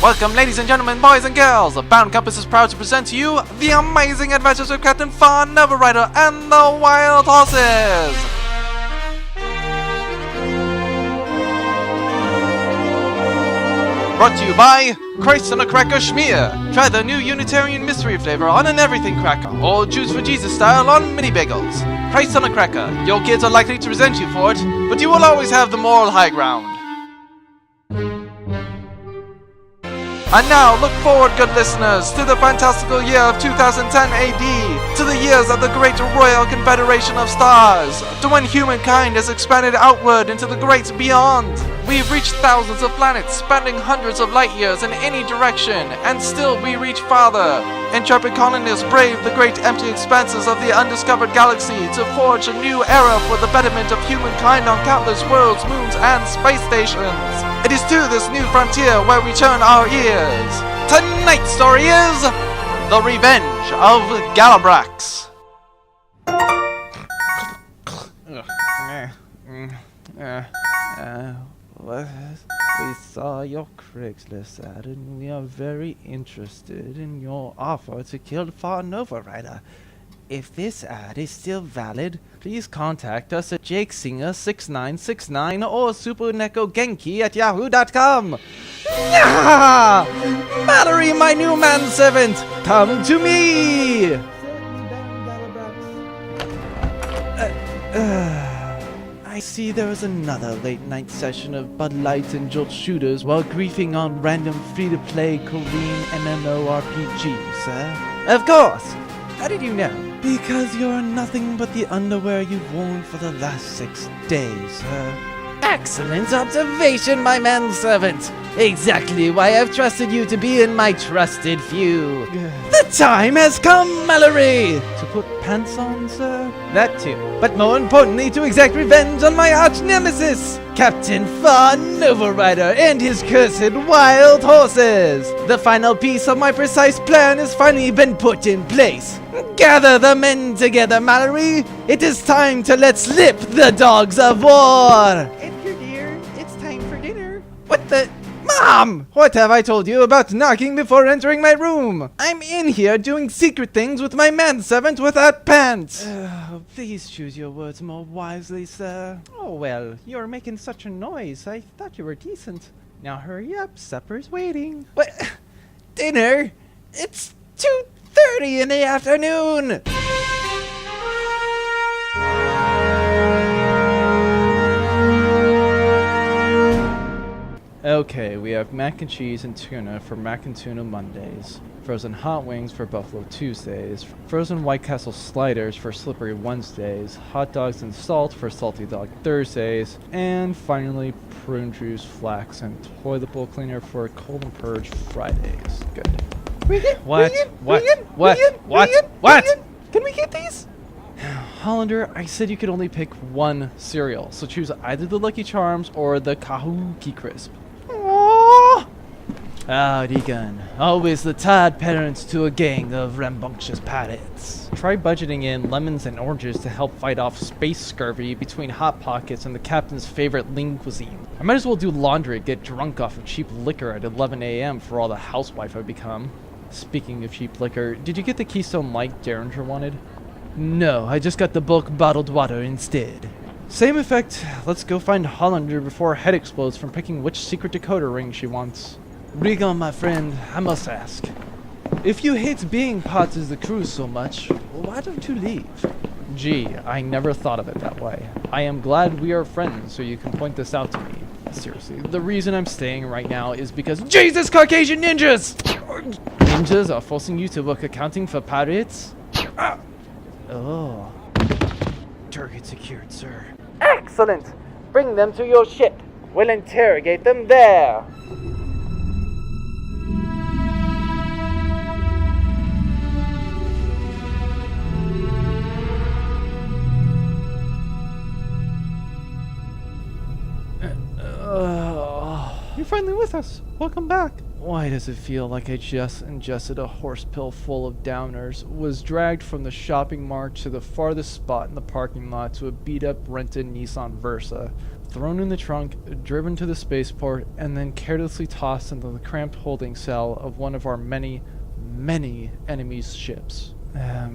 Welcome, ladies and gentlemen, boys and girls. Bound Compass is proud to present to you the amazing adventures of Captain Farr Novarider and the Wild Horses. Brought to you by Christ on a Cracker Schmear. Try the new Unitarian mystery flavor on an everything cracker, or Jews for Jesus style on mini bagels. Christ on a Cracker. Your kids are likely to resent you for it, but you will always have the moral high ground. And now, look forward, good listeners, to the fantastical year of 2010 AD, to the years of the Great Royal Confederation of Stars, to when humankind has expanded outward into the great beyond. We've reached thousands of planets, spanning hundreds of light years in any direction, and still we reach farther. Intrepid colonists brave the great empty expanses of the undiscovered galaxy to forge a new era for the betterment of humankind on countless worlds, moons, and space stations. It is to this new frontier where we turn our ears. Tonight's story is The Revenge of Galabrax. We saw your Craigslist ad and we are very interested in your offer to kill Farr Novarider. If this ad is still valid, please contact us at jakesinger6969 or superneckogenki@yahoo.com. Mallory, my new manservant, come to me! I see there was another late-night session of Bud Light and Jolt Shooters while griefing on random free-to-play Korean MMORPGs, sir. Of course! How did you know? Because you're nothing but the underwear you've worn for the last 6 days, sir. Excellent observation, my manservant! Exactly why I've trusted you to be in my trusted few. The time has come, Mallory! To put pants on, sir? That too. But more importantly, to exact revenge on my arch-nemesis, Captain Farr Novarider and his cursed wild horses! The final piece of my precise plan has finally been put in place. Gather the men together, Mallory! It is time to let slip the dogs of war! Edgar, dear, it's time for dinner. What the... Mom! What have I told you about knocking before entering my room? I'm in here doing secret things with my manservant without pants! Please choose your words more wisely, sir. Oh, well, you're making such a noise. I thought you were decent. Now hurry up, supper's waiting. What? Dinner? It's 2:30 in the afternoon! Okay, we have mac and cheese and tuna for Mac and Tuna Mondays, frozen hot wings for Buffalo Tuesdays, frozen White Castle sliders for Slippery Wednesdays, hot dogs and salt for Salty Dog Thursdays, and finally prune juice, flax, and toilet bowl cleaner for Cold and Purge Fridays. Good. Reagan, what? Reagan, what? Reagan, what? Reagan, what? Reagan, what? Reagan, can we get these? Hollander, I said you could only pick one cereal, so choose either the Lucky Charms or the Kahuki Crisp. Ah, Reagan. Always the tired parents to a gang of rambunctious parrots. Try budgeting in lemons and oranges to help fight off space scurvy between Hot Pockets and the captain's favorite lean cuisine. I might as well do laundry and get drunk off of cheap liquor at 11 a.m. for all the housewife I've become. Speaking of cheap liquor, did you get the Keystone Light Derringer wanted? No, I just got the bulk bottled water instead. Same effect. Let's go find Hollander before her head explodes from picking which secret decoder ring she wants. Reagan, my friend, I must ask. If you hate being part of the crew so much, why don't you leave? Gee, I never thought of it that way. I am glad we are friends so you can point this out to me. Seriously, the reason I'm staying right now is because Jesus Caucasian ninjas! Ninjas are forcing you to work accounting for pirates? Oh. Target secured, sir. Excellent! Bring them to your ship. We'll interrogate them there. You're finally with us. Welcome back. Why does it feel like I just ingested a horse pill full of downers, was dragged from the shopping mart to the farthest spot in the parking lot to a beat-up rented Nissan Versa, thrown in the trunk, driven to the spaceport, and then carelessly tossed into the cramped holding cell of one of our many, many enemies' ships.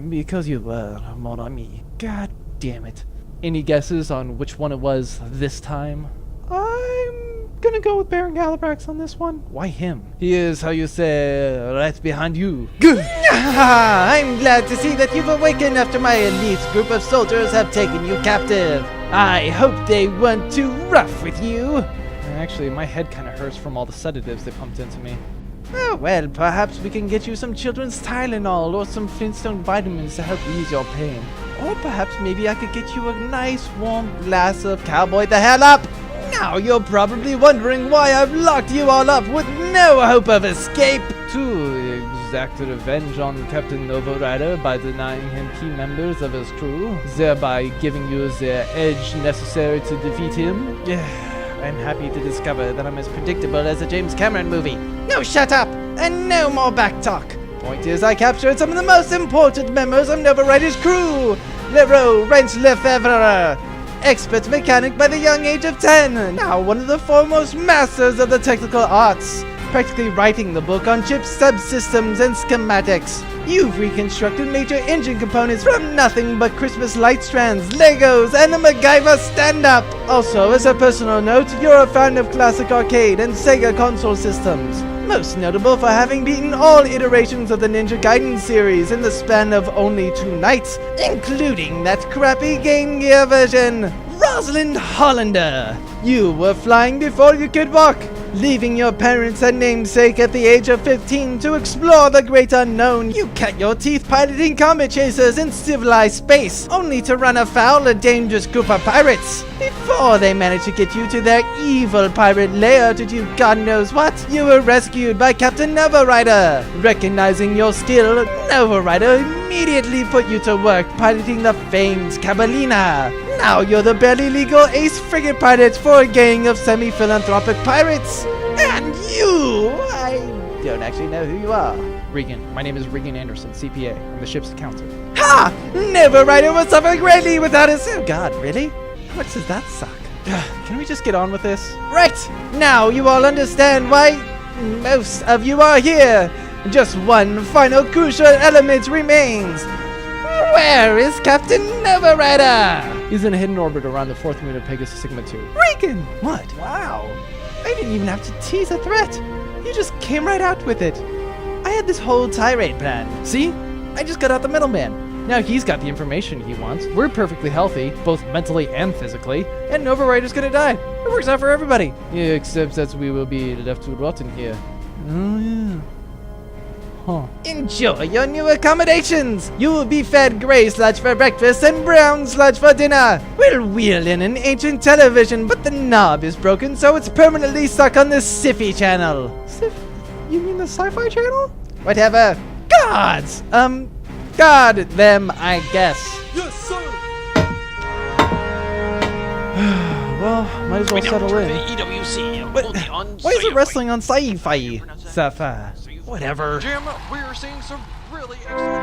Because you were, mon ami. God damn it. Any guesses on which one it was this time? I'm gonna go with Baron Galabrax on this one. Why him? He is, how you say, right behind you. Good! I'm glad to see that you've awakened after my elite group of soldiers have taken you captive. I hope they weren't too rough with you. Actually, my head kind of hurts from all the sedatives they pumped into me. Oh, well, perhaps we can get you some children's Tylenol or some Flintstone vitamins to help ease your pain. Or perhaps maybe I could get you a nice warm glass of Cowboy the Hell Up. Now you're probably wondering why I've locked you all up with no hope of escape. To exact revenge on Captain Novarider by denying him key members of his crew, thereby giving you the edge necessary to defeat him. I'm happy to discover that I'm as predictable as a James Cameron movie. No, shut up! And no more backtalk! Point is, I captured some of the most important members of Novarider's crew! Leroux Wrench Lefebvre, expert mechanic by the young age of 10, now one of the foremost masters of the technical arts, practically writing the book on chip subsystems and schematics. You've reconstructed major engine components from nothing but Christmas light strands, Legos, and a MacGyver stand-up. Also, as a personal note, you're a fan of classic arcade and Sega console systems. Most notable for having beaten all iterations of the Ninja Gaiden series in the span of only 2 nights, including that crappy Game Gear version. Rosalind Hollander, you were flying before you could walk, leaving your parents and namesake at the age of 15 to explore the great unknown. You cut your teeth piloting comet chasers in civilized space, only to run afoul a dangerous group of pirates. Before they managed to get you to their evil pirate lair to do God knows what, you were rescued by Captain Novarider. Recognizing your skill, Novarider immediately put you to work piloting the famed Cabalina. Now you're the barely legal ace frigate pilot for a gang of semi-philanthropic pirates. And you! I don't actually know who you are. Reagan. My name is Reagan Anderson, CPA. I'm the ship's accountant. Ha! Novarider will suffer greatly without us. Oh God, really? How much does that suck? Can we just get on with this? Right! Now you all understand why most of you are here. Just one final crucial element remains. Where is Captain Novarider? He's in a hidden orbit around the 4th moon of Pegasus Sigma 2. Reagan! What? Wow. I didn't even have to tease a threat. You just came right out with it. I had this whole tirade planned. See? I just got out the middleman. Now he's got the information he wants. We're perfectly healthy, both mentally and physically, and Novarider's gonna die. It works out for everybody. Yeah, except that we will be left to rot in here. Oh, yeah. Huh. Enjoy your new accommodations! You will be fed gray sludge for breakfast and brown sludge for dinner! We'll wheel in an ancient television, but the knob is broken, so it's permanently stuck on the Sci-Fi channel. You mean the Sci-Fi channel? Whatever. Gods! God them, I guess. Yes, sir! Well, might as well settle in. EWC. Why is it wrestling on Sci-Fi? Sci-Fi. Whatever. Jim, we're seeing some really excellent...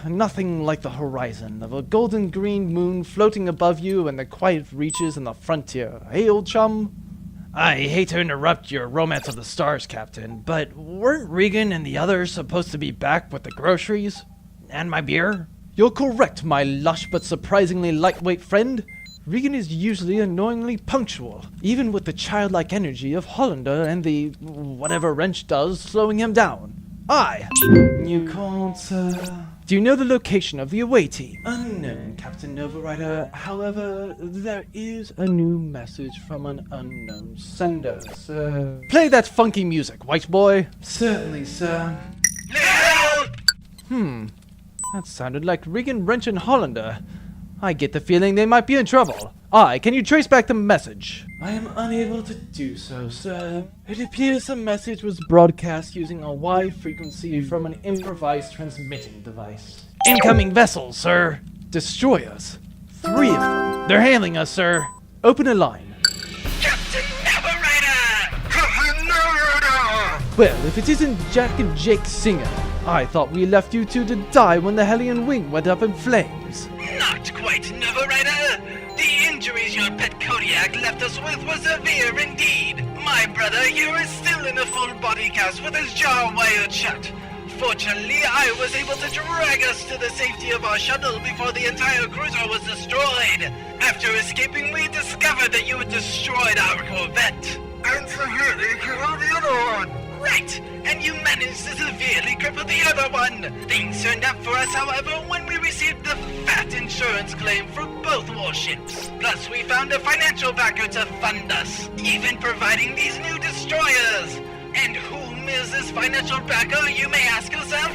Nothing like the horizon of a golden green moon floating above you and the quiet reaches and the frontier. Hey, old chum? I hate to interrupt your romance of the stars, Captain, but weren't Reagan and the others supposed to be back with the groceries? And my beer? You're correct, my lush but surprisingly lightweight friend. Reagan is usually annoyingly punctual, even with the childlike energy of Hollander and the whatever Wrench does slowing him down. You called, sir? Do you know the location of the away team? Unknown, Captain Novarider. However, there is a new message from an unknown sender, sir. Play that funky music, white boy. Certainly, sir. That sounded like Reagan, Wrench, and Hollander. I get the feeling they might be in trouble. Can you trace back the message? I am unable to do so, sir. It appears the message was broadcast using a wide frequency from an improvised transmitting device. Incoming vessels, sir. Destroyers. 3 of them. They're hailing us, sir. Open a line. Captain Novarider! Well, if it isn't Jack and Jake Singer, I thought we left you two to die when the Hellion Wing went up in flames. Not quite, Novarider. The injuries your pet Kodiak left us with were severe indeed. My brother here is still in a full body cast with his jaw wired shut. Fortunately, I was able to drag us to the safety of our shuttle before the entire cruiser was destroyed. After escaping, we discovered that you had destroyed our Corvette. And severely killed the other one. Right, and you managed to severely cripple the other one. Things turned up for us, however, when we received the fat insurance claim for both warships. Plus, we found a financial backer to fund us, even providing these new destroyers. And whom is this financial backer, you may ask yourself?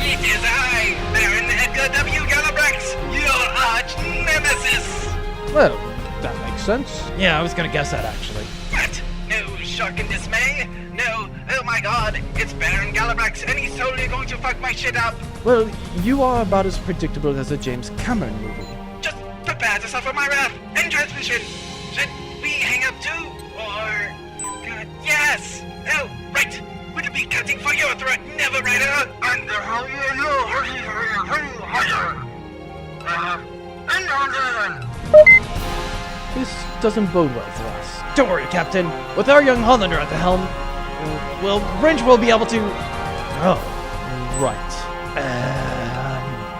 It is I, Baron Edgar W. Galabrax, your arch nemesis. Well, that makes sense. Yeah, I was gonna guess that actually. What? No shock and dismay? No, oh my god, it's Baron Galabrax and he's totally going to fuck my shit up. Well, you are about as predictable as a James Cameron movie. Just prepare to suffer my wrath and transmission. Should we hang up too? Or... God, yes! Oh, right! Would it be cutting for your throat, Novarider? And how you know This doesn't bode well for us. Don't worry, Captain. With our young Hollander at the helm, well, Wrench will be able to... Oh, right.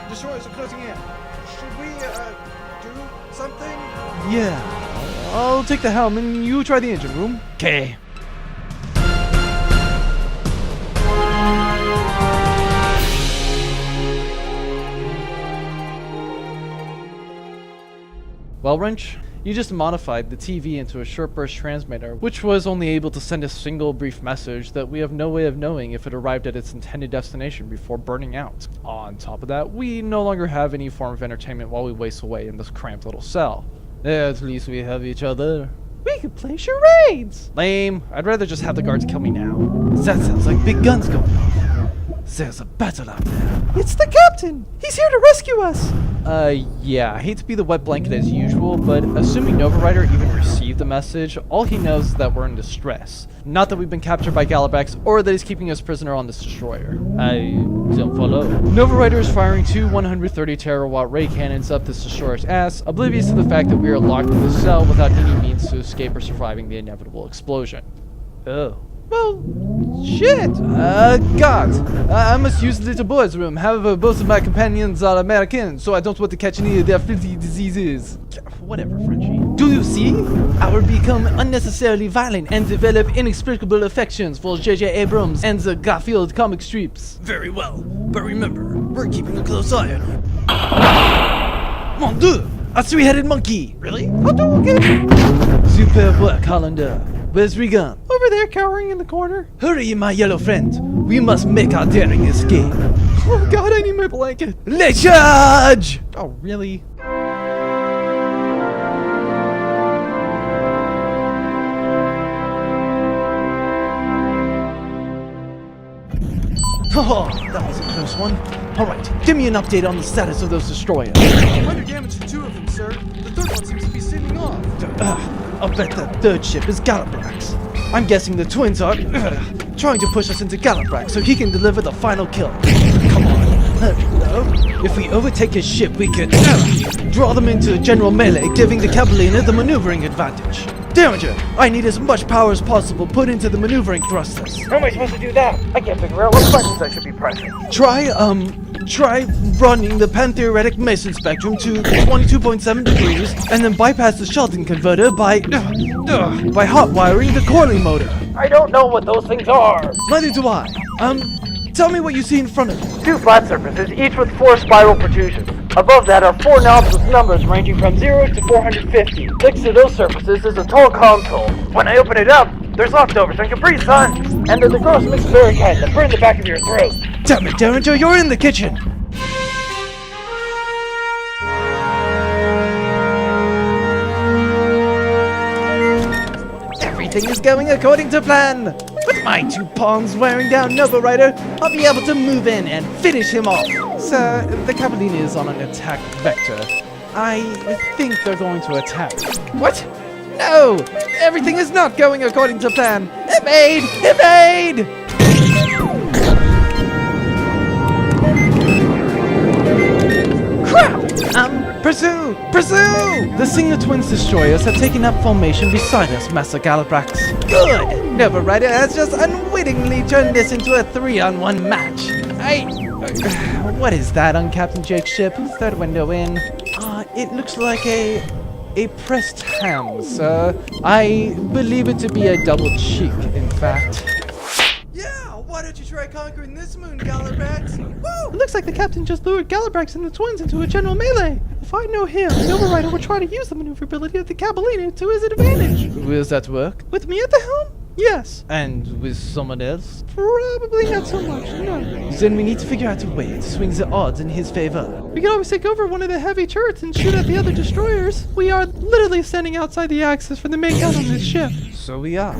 Destroyers are closing in. Should we, do something? Yeah. I'll take the helm and you try the engine room. Okay. Well, Wrench, you just modified the TV into a short burst transmitter, which was only able to send a single brief message that we have no way of knowing if it arrived at its intended destination before burning out. On top of that, we no longer have any form of entertainment while we waste away in this cramped little cell. At least we have each other. We could play charades! Lame. I'd rather just have the guards kill me now. That sounds like big guns going off. There's a battle out there. It's the captain! He's here to rescue us! Yeah, I hate to be the wet blanket as usual, but assuming Novarider even received the message, all he knows is that we're in distress. Not that we've been captured by Galabrax, or that he's keeping us prisoner on this destroyer. I don't follow. Novarider is firing two 130 terawatt ray cannons up this destroyer's ass, oblivious to the fact that we are locked in the cell without any means to escape or surviving the inevitable explosion. Oh. Well, shit! God! I must use the little boy's room. However, both of my companions are American, so I don't want to catch any of their filthy diseases. Whatever, Frenchie. Do you see? I will become unnecessarily violent and develop inexplicable affections for J.J. Abrams and the Garfield comic strips. Very well, but remember, we're keeping a close eye on you. Mon Dieu! A three-headed monkey! Really? Okay. Superb work, Hollander. Where's Reagan? Over there, cowering in the corner. Hurry, my yellow friend. We must make our daring escape. Oh god, I need my blanket. Let's charge! Oh, really? Oh, that was a close one. Alright, give me an update on the status of those destroyers. Minor damage to two of them, sir. The third one seems to be sailing off. I'll bet that third ship is Galabrax. I'm guessing the twins are trying to push us into Galabrax so he can deliver the final kill. Come on. If we overtake his ship, we could draw them into a general melee, giving the Cavalina the maneuvering advantage. Damager, I need as much power as possible put into the maneuvering thrusters. How am I supposed to do that? I can't figure out what buttons I should be pressing. Try running the pantheoretic Mason spectrum to 22.7 degrees, and then bypass the Sheldon converter by hot wiring the Corley motor. I don't know what those things are. Neither do I. Tell me what you see in front of you. Two flat surfaces, each with 4 spiral protrusions. Above that are 4 knobs with numbers ranging from 0 to 450. Next to those surfaces is a tall console. When I open it up, there's leftovers and Capri Sun. And there's a gross mixed berry kind that burn the back of your throat. Damn it, Derringer, you're in the kitchen! Everything is going according to plan! With my 2 pawns wearing down Novarider, I'll be able to move in and finish him off! Sir, the Cavalina is on an attack vector. I think they're going to attack. What? No! Everything is not going according to plan! Evade! Evade! Crap! Pursue! Pursue! The Singer Twins destroyers have taken up formation beside us, Master Galabrax. Good! Novarider has just unwittingly turned this into a 3-on-1 match. What is that on Captain Jake's ship? Third window in. It looks like a pressed ham, sir. I believe it to be a double cheek, in fact. Yeah, why don't you try conquering this moon, Galabrax? Woo! It looks like the captain just lured Galabrax and the twins into a general melee. If I know him, Novarider would try to use the maneuverability of the Cabalina to his advantage. Will that work? With me at the helm? Yes. And with someone else? Probably not so much, no. Then we need to figure out a way to swing the odds in his favor. We can always take over one of the heavy turrets and shoot at the other destroyers. We are literally standing outside the axis for the main gun on this ship. So we are.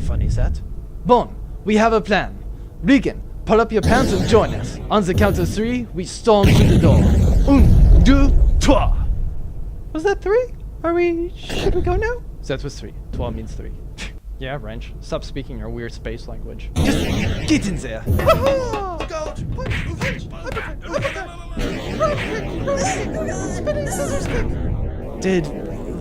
Funny that. Bon, we have a plan. Reagan, pull up your pants and join us. On the count of 3, we storm through the door. 1, 2, 3. Was that 3? Should we go now? That was 3. 12 means 3. Yeah, Wrench. Stop speaking your weird space language. Just get in there. Look out! Did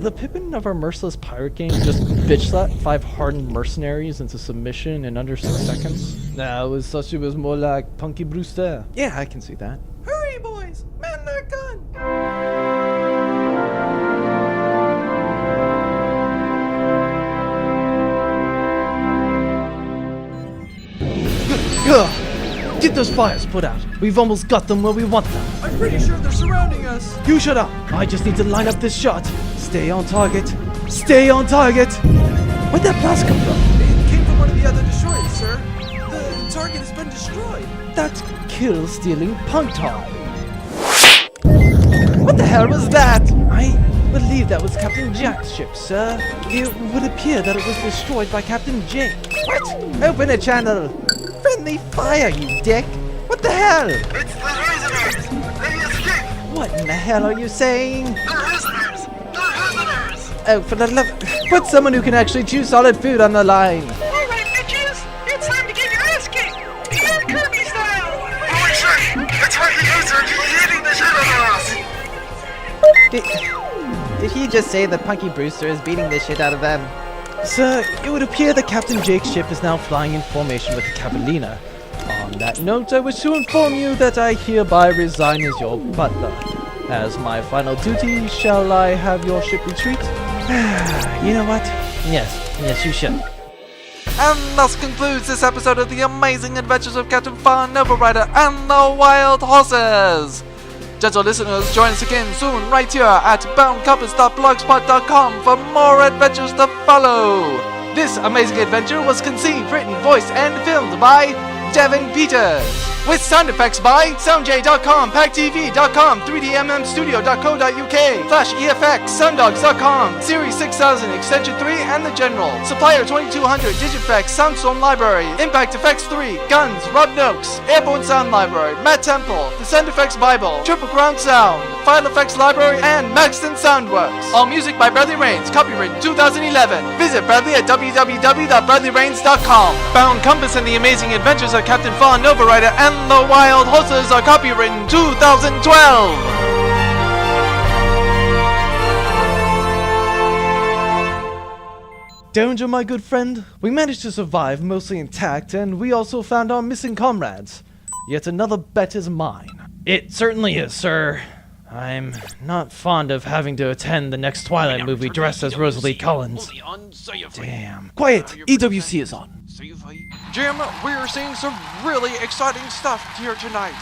the Pippin of our merciless pirate game just bitch slap 5 hardened mercenaries into submission in under 6 seconds? Nah, it was such it was more like Punky Brewster. Yeah, I can see that. Hurry, boys! Man that gun! Get those fires put out. We've almost got them where we want them. I'm pretty sure they're surrounding us. You shut up. I just need to line up this shot. Stay on target. Stay on target. Where'd that blast come from? It came from one of the other destroyers, sir. The target has been destroyed. That's kill-stealing punk time. What the hell was that? I believe that was Captain Jack's ship, sir. It would appear that it was destroyed by Captain Jake. What? Open a channel. Friendly fire, you dick! What the hell? It's the prisoners! They escaped! What in the hell are you saying? The prisoners! The prisoners! Oh, for the love... Put someone who can actually chew solid food on the line. Alright, bitches! It's time to get your ass kicked! Pure Kirby style! Holy shit! It's what the user keeps hitting the shit out of us! Did he just say that Punky Brewster is beating the shit out of them? Sir, it would appear that Captain Jake's ship is now flying in formation with the Cabalina. On that note, I wish to inform you that I hereby resign as your butler. As my final duty, shall I have your ship retreat? You know what? Yes, you should. And thus concludes this episode of the amazing adventures of Captain Farr Novarider and the Wild Horses. Gentle listeners, join us again soon right here at boundcompass.blogspot.com for more adventures to follow. This amazing adventure was conceived, written, voiced, and filmed by Devin Peters, with sound effects by soundj.com, packtv.com, 3dmmstudio.co.uk, Flash EFX, sundogs.com, Series 6000, Extension 3, and the General, Supplier 2200, Digifx, Soundstorm Library, Impact Effects 3, Guns, Rob Noakes, Airborne Sound Library, Matt Temple, The Sound Effects Bible, Triple Crown Sound, File Effects Library, and Maxton Soundworks. All music by Bradley Rains, copyright 2011. Visit Bradley at www.bradleyrains.com. Bound Compass and the Amazing Adventures of Captain Farr Novarider and the Wild Horses are copywritten 2012. Danger, my good friend. We managed to survive mostly intact, and we also found our missing comrades. Yet another bet is mine. It certainly is, sir. I'm not fond of having to attend the next Twilight movie dressed as Rosalie Collins. Damn. Quiet! EWC is on. Jim, we're seeing some really exciting stuff here tonight.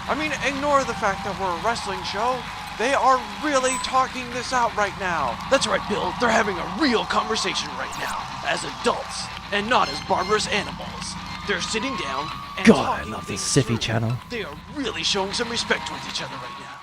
I mean, ignore the fact that we're a wrestling show. They are really talking this out right now. That's right, Bill. They're having a real conversation right now, as adults, and not as barbarous animals. They're sitting down and God, I talking love this things Siffy through. channel. They are really showing some respect towards each other right now.